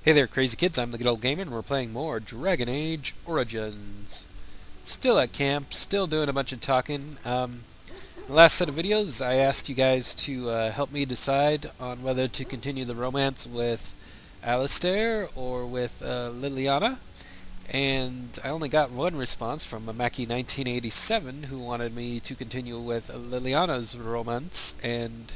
Hey there, crazy kids, I'm the Good Old Gamer, and we're playing more Dragon Age Origins. Still at camp, still doing a bunch of talking. The last set of videos, I asked you guys to help me decide on whether to continue the romance with Alistair or with Liliana, and I only got one response from Mamaki1987, who wanted me to continue with Liliana's romance, and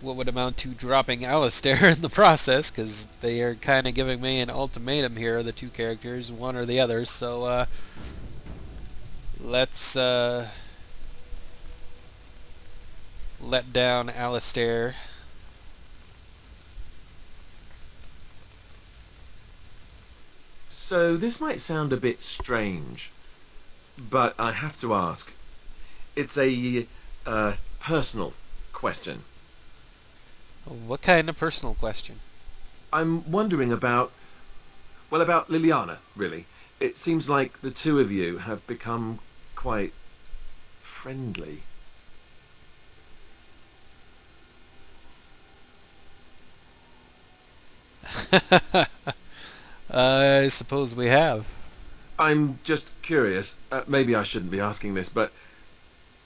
what would amount to dropping Alistair in the process, because they are kind of giving me an ultimatum here, the two characters, one or the other. So let's let down Alistair. So this might sound a bit strange, but I have to ask. It's a personal question. What kind of personal question? I'm wondering about Liliana, really. It seems like the two of you have become quite friendly. I suppose we have. I'm just curious. Maybe I shouldn't be asking this, but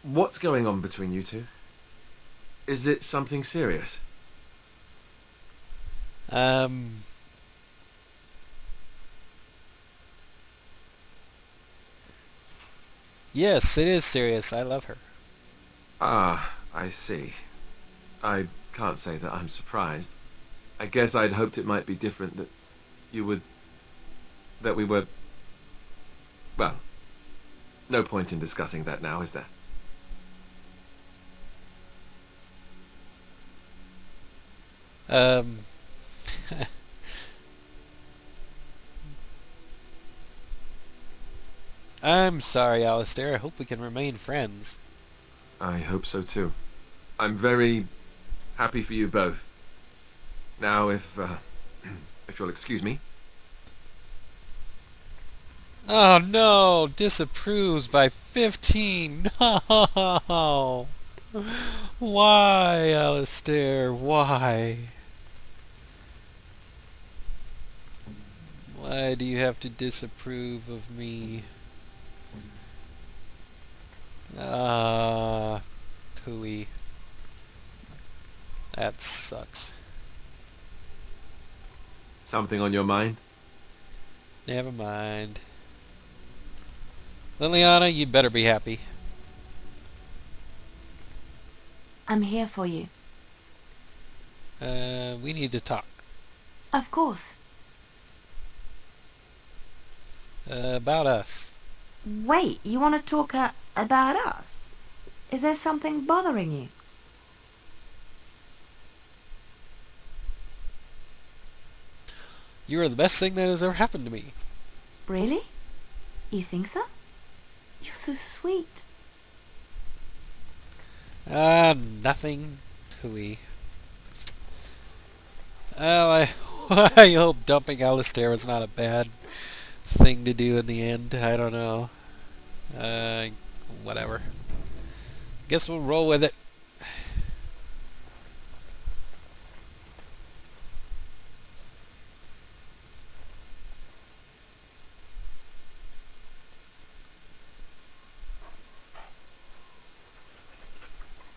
what's going on between you two? Is it something serious? Um, yes, it is serious. I love her. Ah, I see. I can't say that I'm surprised. I guess I'd hoped it might be different, that you would, that we were, well, no point in discussing that now, is there? Um, I'm sorry, Alistair. I hope we can remain friends. I hope so too. I'm very happy for you both. Now, if you'll excuse me. Oh no! Disapproves by 15! No! Why, Alistair? Why? Why do you have to disapprove of me? Ah, pooey. That sucks. Something on your mind? Never mind. Liliana, you better be happy. I'm here for you. We need to talk. Of course. About us. Wait, you want to talk about us? Is there something bothering you? You are the best thing that has ever happened to me. Really? You think so? You're so sweet. Nothing. Pooey. Well, I hope dumping Alistair was not a bad thing to do in the end. I don't know. Uh, Whatever. Guess we'll roll with it.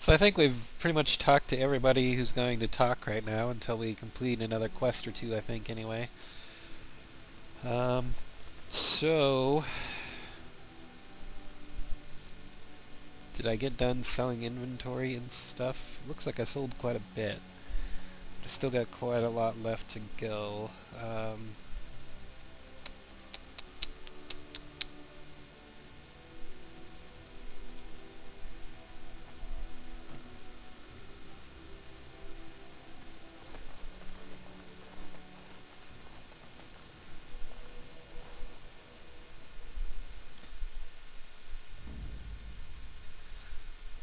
So I think we've pretty much talked to everybody who's going to talk right now until we complete another quest or two, I think, anyway. Um, so... Did I get done selling inventory and stuff? Looks like I sold quite a bit. I still got quite a lot left to go.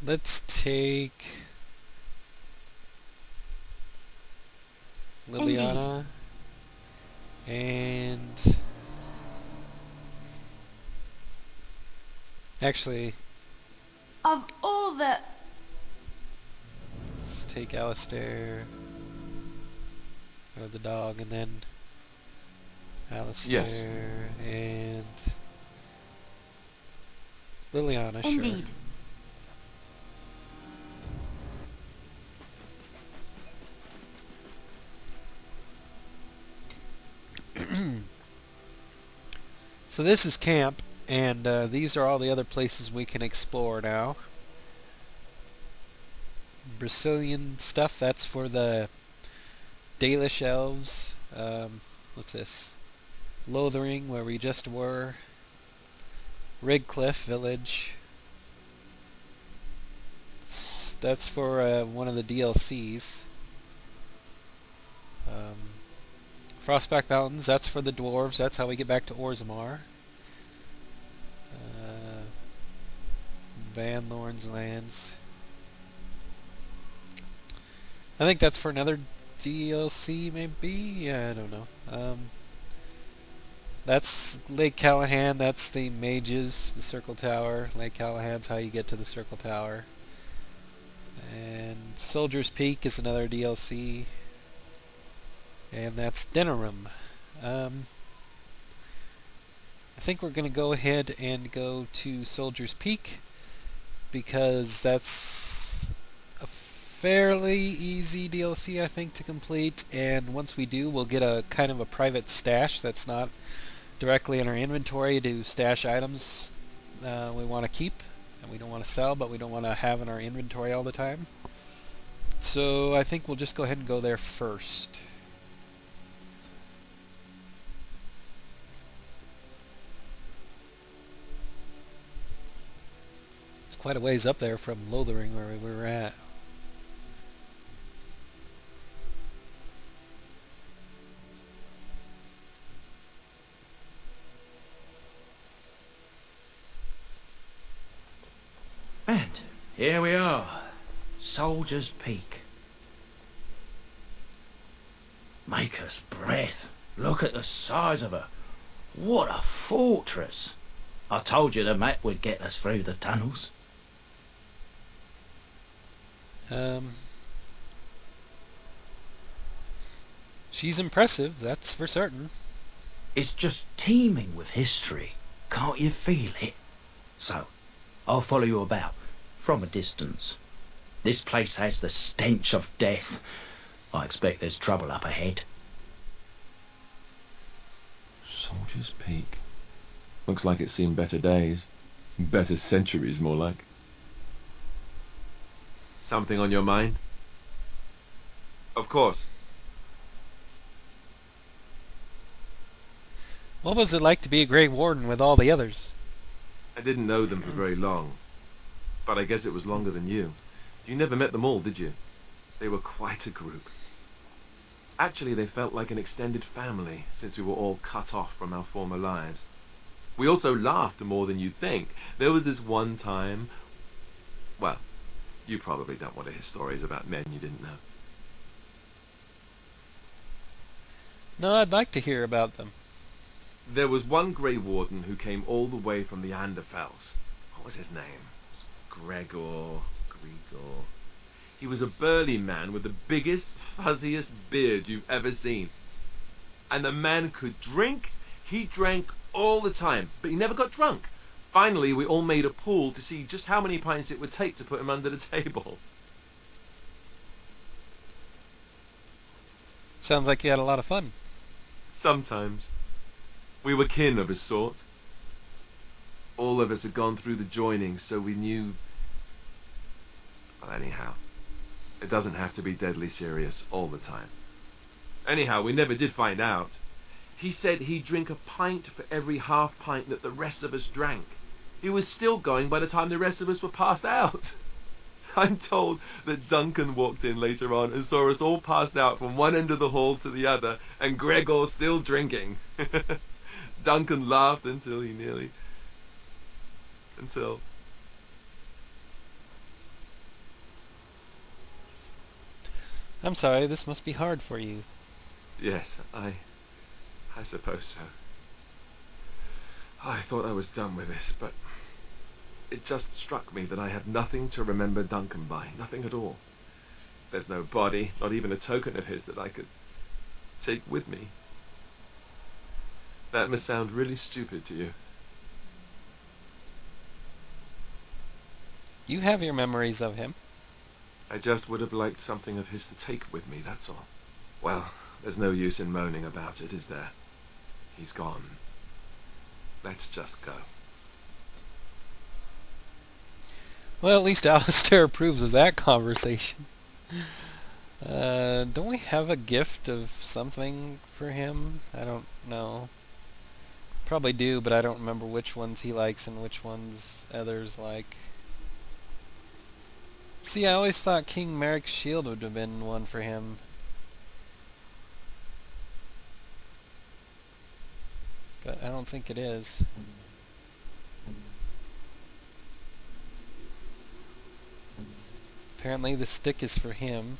Let's take Indeed. Liliana and actually Of all the... let's take Alistair. for the dog, and then Alistair Yes. and Liliana, sure. Indeed. So this is camp, and these are all the other places we can explore now. Brazilian stuff, that's for the Dalish elves. What's this? Lothering, where we just were. Rigcliff Village. That's for one of the DLCs. Frostback Mountains, that's for the dwarves. That's how we get back to Orzammar. Van Lorn's Lands. I think that's for another DLC, maybe? Yeah, I don't know. That's Lake Callahan. That's the mages, the Circle Tower. Lake Callahan's how you get to the Circle Tower. And Soldier's Peak is another DLC. And that's Denerim. I think we're going to go ahead and go to Soldier's Peak, because that's a fairly easy DLC, I think, to complete. And once we do, we'll get a kind of a private stash that's not directly in our inventory to stash items we want to keep and we don't want to sell, but we don't want to have in our inventory all the time. So I think we'll just go ahead and go there first. It's quite a ways up there from Lothering, where we were at. And here we are, Soldier's Peak. Maker's breath. Look at the size of her. What a fortress. I told you the map would get us through the tunnels. She's impressive, that's for certain. It's just teeming with history. Can't you feel it? So, I'll follow you about, from a distance. This place has the stench of death. I expect there's trouble up ahead. Soldier's Peak. Looks like it's seen better days. Better centuries, more like. Something on your mind? Of course. What was it like to be a Grey Warden with all the others? I didn't know them for very long, but I guess it was longer than you. You never met them all, did you? They were quite a group. Actually, they felt like an extended family, since we were all cut off from our former lives. We also laughed more than you'd think. There was this one time... Well, you probably don't want to hear stories about men you didn't know. No, I'd like to hear about them. There was one Grey Warden who came all the way from the Anderfells. What was his name? Gregor. He was a burly man with the biggest, fuzziest beard you've ever seen. And the man could drink. He drank all the time, but he never got drunk. Finally, we all made a pool to see just how many pints it would take to put him under the table. Sounds like you had a lot of fun. Sometimes. We were kin of a sort. All of us had gone through the joining, so we knew... Well, anyhow, it doesn't have to be deadly serious all the time. Anyhow, we never did find out. He said he'd drink a pint for every half pint that the rest of us drank. He was still going by the time the rest of us were passed out. I'm told that Duncan walked in later on and saw us all passed out from one end of the hall to the other, and Gregor still drinking. Duncan laughed until he nearly... Until... I'm sorry, this must be hard for you. Yes, I suppose so. I thought I was done with this, but it just struck me that I had nothing to remember Duncan by, nothing at all. There's no body, not even a token of his that I could take with me. That must sound really stupid to you. You have your memories of him. I just would have liked something of his to take with me, that's all. Well, there's no use in moaning about it, is there? He's gone. Let's just go. Well, at least Alistair approves of that conversation. Don't we have a gift of something for him? I don't know. Probably do, but I don't remember which ones he likes and which ones others like. See, I always thought King Merrick's shield would have been one for him. But I don't think it is. Apparently the stick is for him.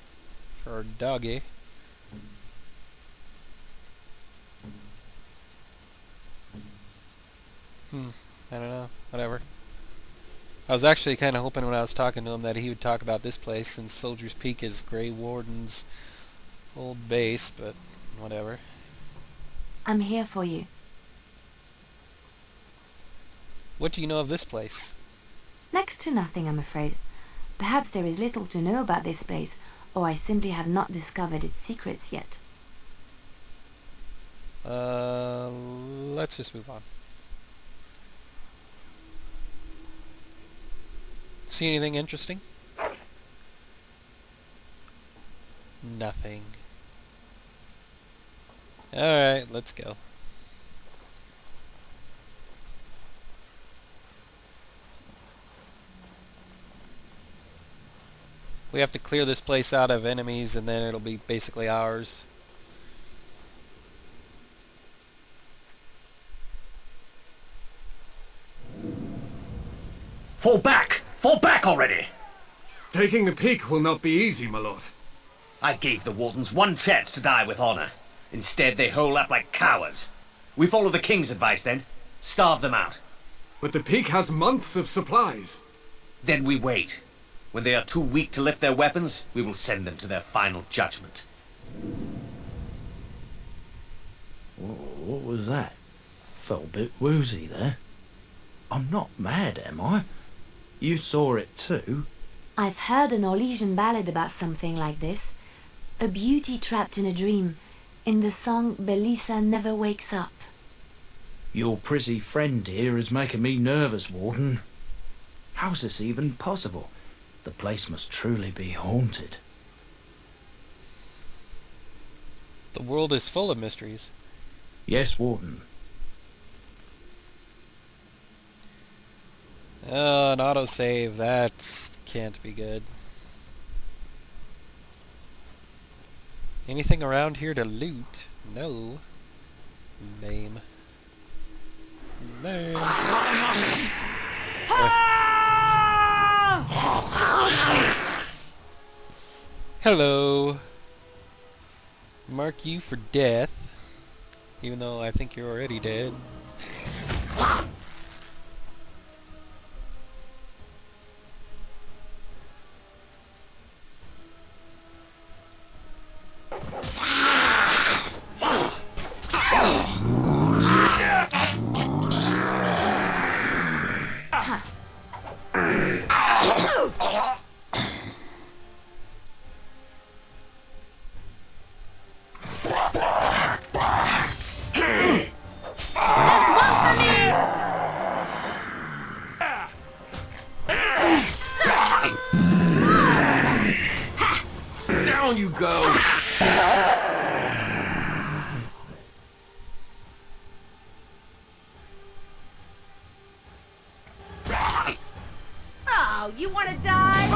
For our doggy. I don't know. Whatever. I was actually kind of hoping when I was talking to him that he would talk about this place, since Soldier's Peak is Grey Warden's old base, but whatever. I'm here for you. What do you know of this place? Next to nothing, I'm afraid. Perhaps there is little to know about this place, or I simply have not discovered its secrets yet. Let's just move on. See anything interesting? Nothing. Alright, let's go. We have to clear this place out of enemies and then it'll be basically ours. Fall back! Fall back already! Taking the peak will not be easy, my lord. I gave the Wardens one chance to die with honor. Instead, they hole up like cowards. We follow the King's advice, then. Starve them out. But the peak has months of supplies. Then we wait. When they are too weak to lift their weapons, we will send them to their final judgment. What was that? Felt a bit woozy there. I'm not mad, am I? You saw it too? I've heard an Orlesian ballad about something like this. A beauty trapped in a dream. In the song, Belisa never wakes up. Your prissy friend here is making me nervous, Warden. How's this even possible? The place must truly be haunted. The world is full of mysteries. Yes, Warden. An autosave, that can't be good. Anything around here to loot? No. Lame. Lame. Hello. Mark you for death. Even though I think you're already dead. Down you go! Oh, you want to die?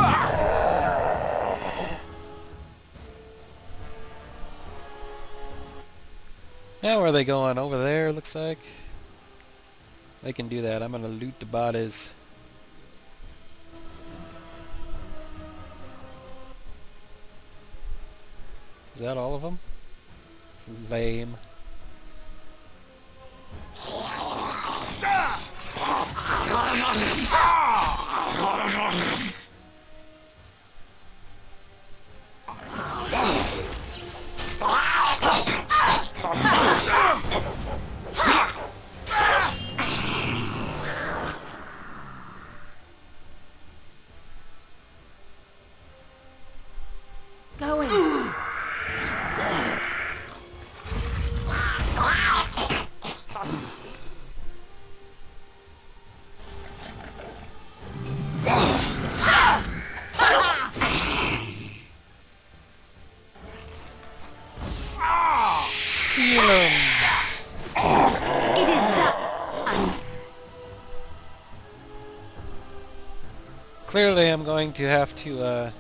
Now where are they going? Over there, looks like. They can do that. I'm gonna loot the bodies. Is that all of them? Lame. Feel 'em. It is done. Clearly, I'm going to have to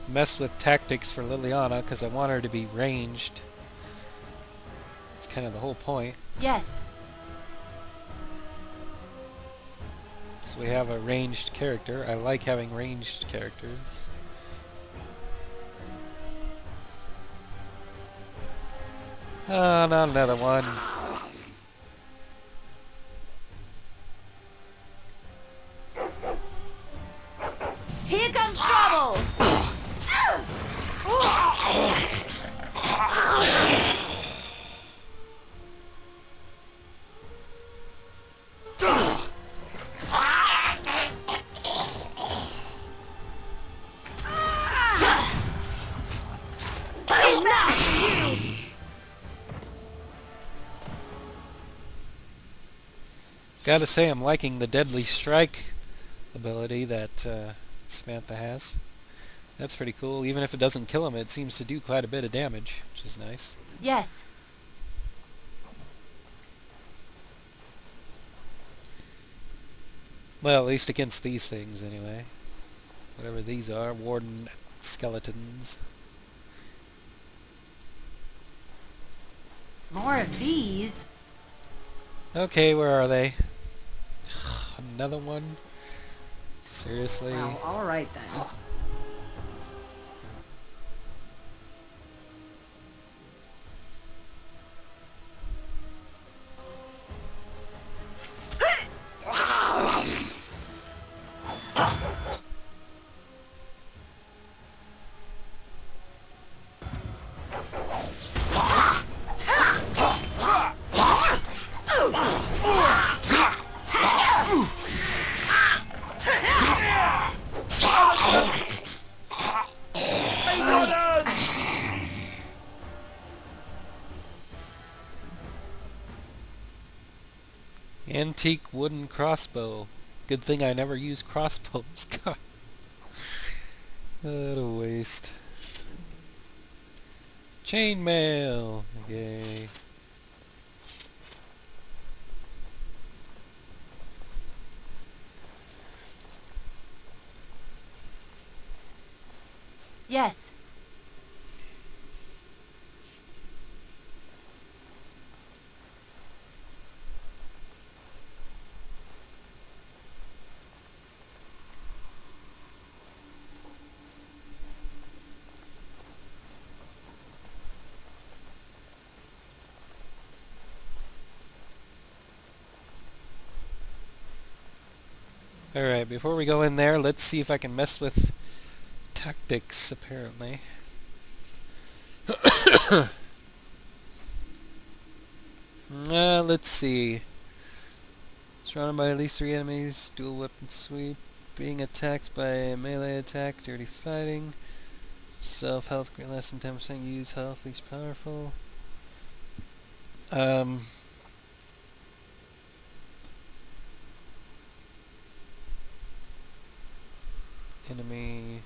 mess with tactics for Liliana because I want her to be ranged. It's kind of the whole point. Yes. So we have a ranged character. I like having ranged characters. Oh, not another one. Here comes trouble. Gotta say, I'm liking the Deadly Strike ability that Samantha has. That's pretty cool. Even if it doesn't kill him, it seems to do quite a bit of damage, which is nice. Yes. Well, at least against these things, anyway. Whatever these are, warden skeletons. More of these. Okay, where are they? Another one? Seriously? Well, all right then. Antique wooden crossbow. Good thing I never use crossbows. God. What a waste. Chainmail. Yay. Yes. Alright, before we go in there, let's see if I can mess with tactics, apparently. Let's see. Surrounded by at least 3 enemies, dual weapon sweep, being attacked by a melee attack, dirty fighting, self-health, grant less than 10% use health, least powerful. Enemy.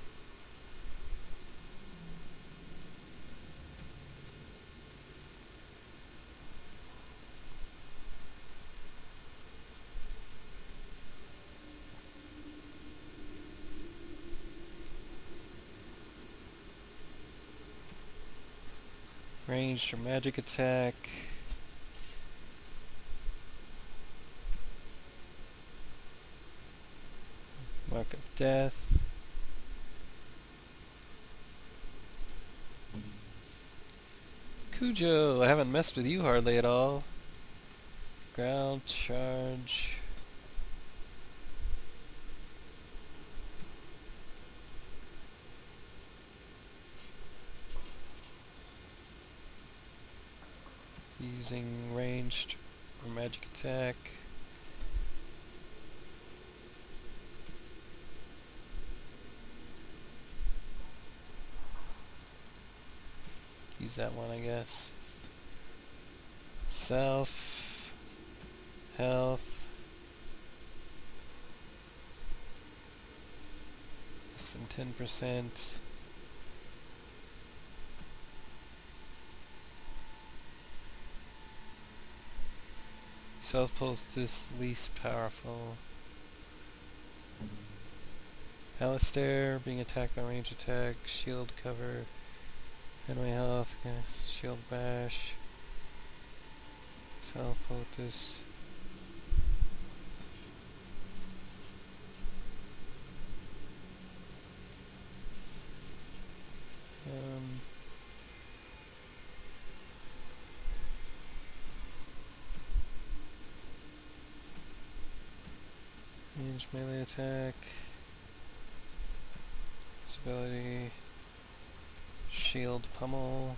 Ranged or magic attack. Mark of Death. Cujo, I haven't messed with you hardly at all. Ground charge. Using ranged or magic attack. Use that one, I guess. Self. Health. Less than 10%. Stealth poultice least powerful. Alistair being attacked by range attack, shield cover, enemy health, shield bash, stealth poultice. Range melee attack. Ability. Shield pummel.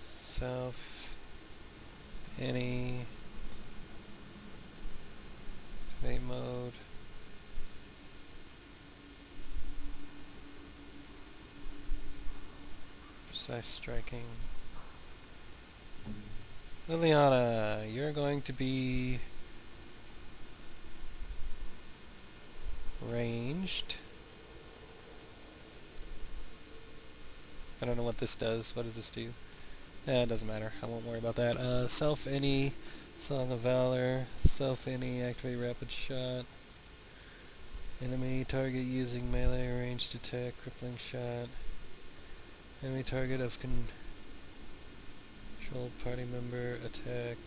Self. Any. Activate mode. Precise striking. Liliana, you're going to be ranged. I don't know what this does. What does this do? It doesn't matter. I won't worry about that. Self any, Song of Valor, self any, activate rapid shot. Enemy target using melee ranged attack, crippling shot. Enemy target of controlled party member attack.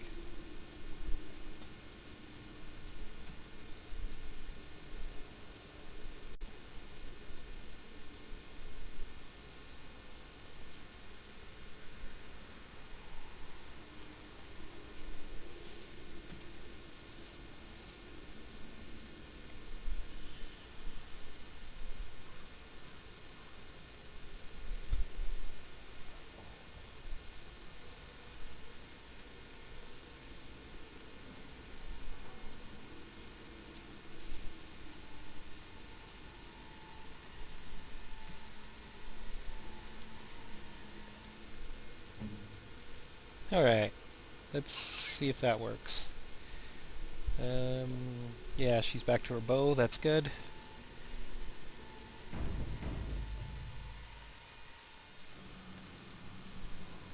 Alright, let's see if that works. Yeah, she's back to her bow, that's good.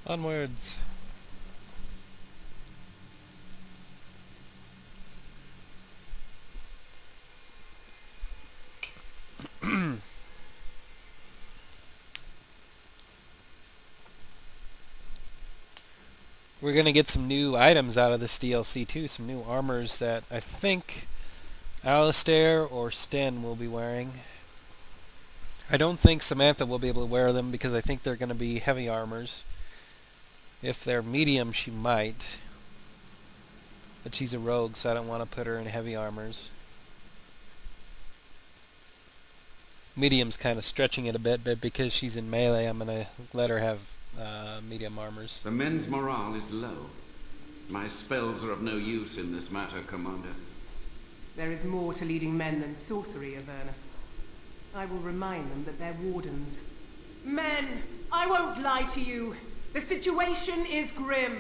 Onwards! We're going to get some new items out of this DLC too, some new armors that I think Alistair or Sten will be wearing. I don't think Samantha will be able to wear them because I think they're going to be heavy armors. If they're medium, she might. But she's a rogue, so I don't want to put her in heavy armors. Medium's kind of stretching it a bit, but because she's in melee, I'm going to let her have medium armors. The men's morale is low. My spells are of no use in this matter, Commander. There is more to leading men than sorcery, Avernus. I will remind them that they're wardens. Men, I won't lie to you. The situation is grim.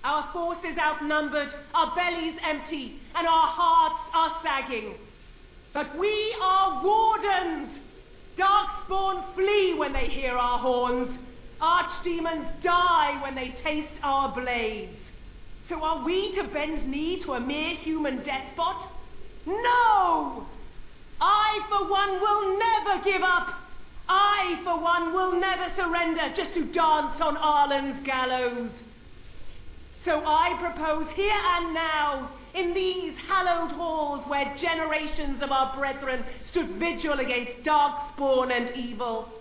Our forces outnumbered, our bellies empty, and our hearts are sagging. But we are wardens! Darkspawn flee when they hear our horns. Archdemons die when they taste our blades. So are we to bend knee to a mere human despot? No! I, for one, will never give up. I, for one, will never surrender just to dance on Arlen's gallows. So I propose here and now, in these hallowed halls where generations of our brethren stood vigil against darkspawn and evil,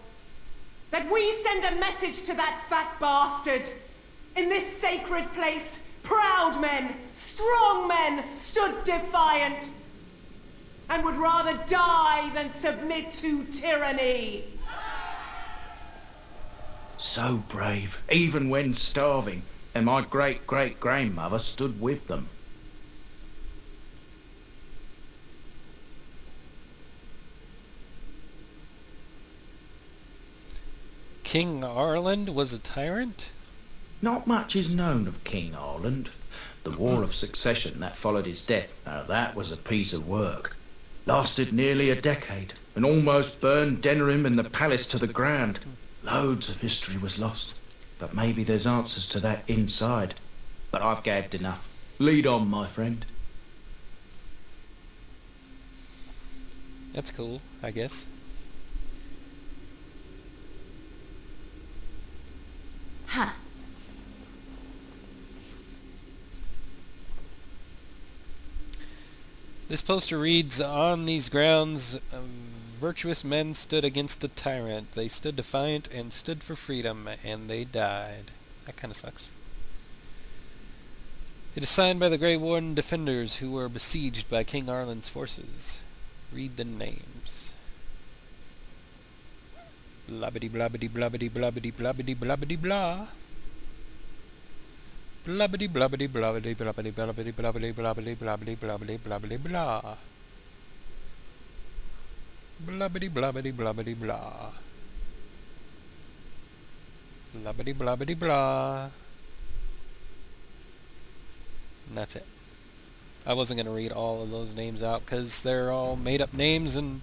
that we send a message to that fat bastard. In this sacred place, proud men, strong men stood defiant, and would rather die than submit to tyranny. So brave, even when starving, and my great-great-grandmother stood with them. King Arland was a tyrant? Not much is known of King Arland. The War of Succession that followed his death, now that was a piece of work. Lasted nearly a decade, and almost burned Denerim and the palace to the ground. Loads of history was lost, but maybe there's answers to that inside. But I've gagged enough. Lead on, my friend. That's cool, I guess. Huh. This poster reads, "On these grounds, virtuous men stood against a tyrant. They stood defiant and stood for freedom, and they died." That kind of sucks. It is signed by the Grey Warden defenders who were besieged by King Arlen's forces. Read the names. Blabbity blabbity blabbity blabbity blabbity blabbity blah. Blabbity blabbity blabbity blabbity blabbity blabbity blabbity blabbity blabbity blabbity blah. Blabbity blabbity blabbity blah. Blabbity blabbity blah. And that's it. I wasn't going to read all of those names out because they're all made up names and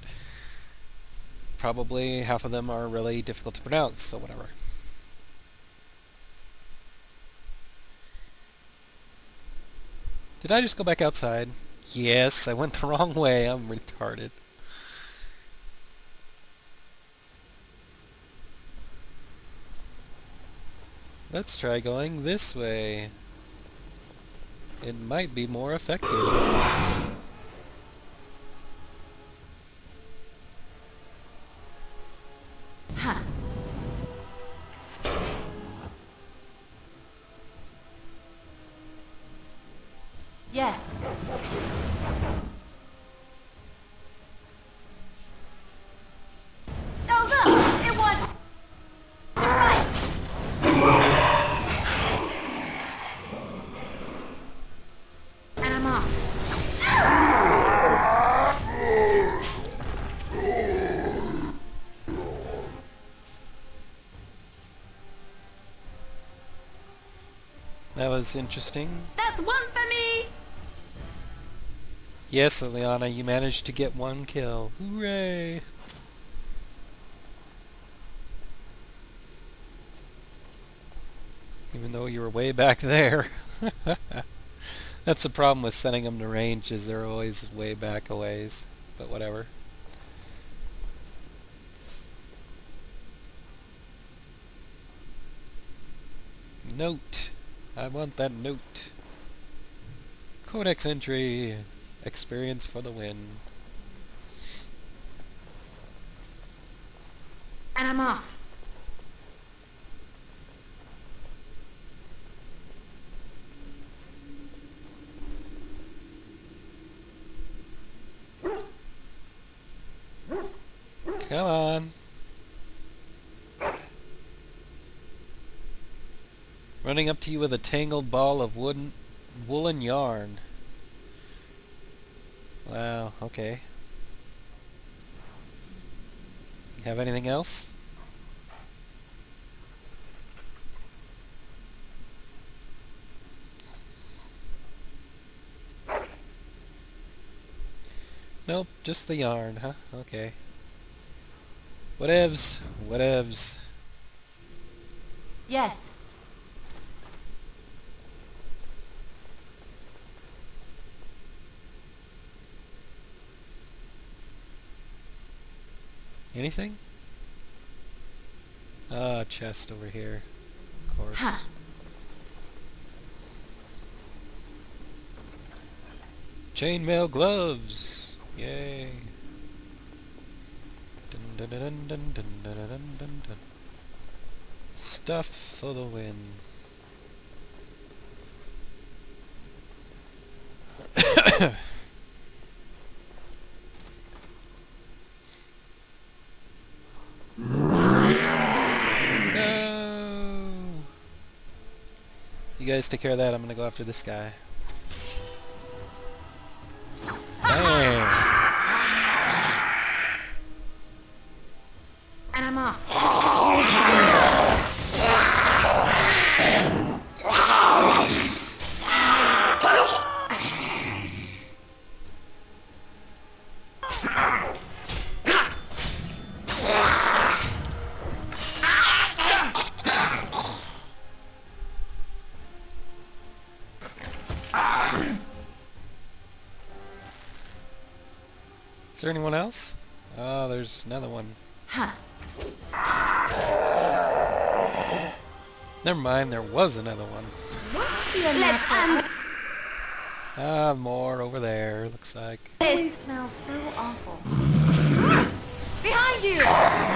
probably half of them are really difficult to pronounce, so whatever. Did I just go back outside? Yes, I went the wrong way. I'm retarded. Let's try going this way. It might be more effective. Huh. Yes. Oh look! It wants to fight! And I'm off. That was interesting. That's one for me! Yes, Liliana, you managed to get one kill. Hooray! Even though you were way back there. That's the problem with sending them to range, is they're always way back a ways. But whatever. Note. I want that note. Codex entry. Experience for the win. And I'm off. Come on. Running up to you with a tangled ball of woolen yarn. Wow, okay. Have anything else? Nope, just the yarn, huh? Okay. Whatevs, whatevs. Yes. Anything? Ah, chest over here. Of course. Huh. Chainmail gloves! Yay! Dun, dun, dun, dun, dun, dun, dun, dun, dun, dun. Stuff for the win. No! You guys take care of that. I'm gonna go after this guy. Bang! And I'm off. there anyone else? Oh, there's another one. Ha! Never mind, there was another one. Let's end Ah, more over there, looks like. this. Smells so awful. Behind you!